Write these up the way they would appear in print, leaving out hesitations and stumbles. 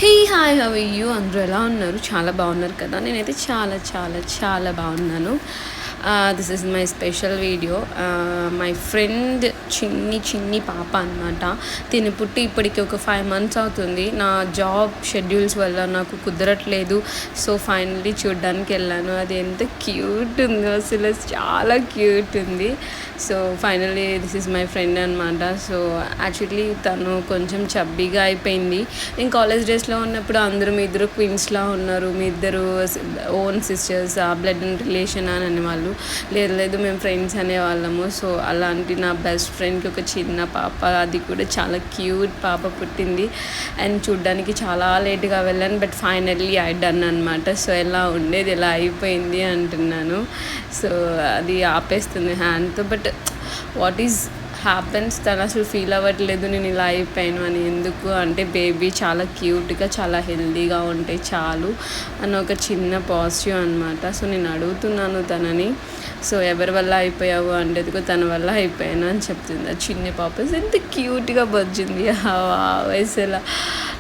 Hey hi how are you అందరూ ఎలా ఉన్నారు? చాలా బాగున్నారు కదా? నేనైతే చాలా చాలా చాలా బాగున్నాను. This is my special video. My friend చిన్ని పాప అనమాట. తిని పుట్టి ఇప్పటికి ఒక 5 months అవుతుంది. నా జాబ్ షెడ్యూల్స్ వల్ల నాకు కుదరట్లేదు. సో ఫైనల్లీ చూడ్డానికి వెళ్ళాను. అది ఎంత క్యూట్ ఉందో, అసలు చాలా క్యూట్ ఉంది. So finally this is my friend అనమాట. సో యాక్చువల్లీ తను కొంచెం చబ్బీగా అయిపోయింది. నేను కాలేజ్ డేస్లో ఉన్నప్పుడు అందరూ మీ ఇద్దరు క్వీన్స్లా ఉన్నారు, మీ ఇద్దరు own sisters, blood and relation అని అనేవాళ్ళు. లేదు మేము ఫ్రెండ్స్ అనేవాళ్ళము. సో అలాంటి నా బెస్ట్ ఫ్రెండ్కి ఒక చిన్న పాప, అది కూడా చాలా క్యూట్ పాప పుట్టింది. అండ్ చూడ్డానికి చాలా లేట్గా వెళ్ళాను, బట్ ఫైనల్లీ ఐ డన్ అనమాట. సో ఎలా ఉండేది ఎలా అయిపోయింది అంటున్నాను. సో అది ఆపేస్తుంది హ్యాండ్తో. బట్ వాట్ ఈజ్ హ్యాపెన్స్, తను అసలు ఫీల్ అవ్వట్లేదు నేను ఇలా అయిపోయాను అని. ఎందుకు అంటే బేబీ చాలా క్యూట్గా చాలా హెల్తీగా ఉంటే చాలు అని ఒక చిన్న పాజిటివ్ అనమాట. సో నేను అడుగుతున్నాను తనని, సో ఎవరి వల్ల అయిపోయావు అంటే తన వల్ల అయిపోయాను అని చెప్తుంది. ఆ చిన్న పాప ఎంత క్యూట్గా బొజ్జింది. అసలు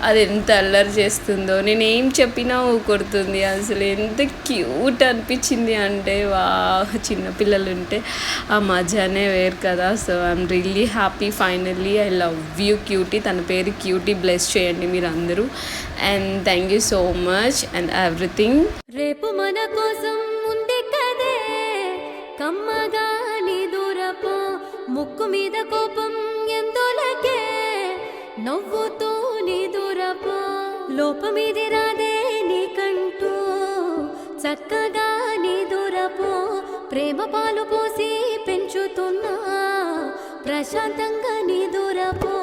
అది ఎంత అల్లరి చేస్తుందో, నేను ఏం చెప్పినా కొడుతుంది. అసలు ఎంత క్యూట్ అనిపించింది అంటే, చిన్నపిల్లలు ఉంటే ఆ మజానే వేరు కదా. So I'm really happy. Finally I love you cutie. తన పేరు క్యూటీ. బ్లెస్ చేయండి మీరు అందరూ. And thank you so much and everything. రేపు మన కోసం ఉంది కదే కమ్మగా నీ దూరపు ముక్కు మీద కోపం ఎందులకే నవ్వుతూ నీ దూరపు లోపమిది రాదే నీకంటూ చక్కగా నీ దూరపు ప్రేమ పాలు పోసి పెంచుతున్నా ప్రశాంతంగా నీ దూరపు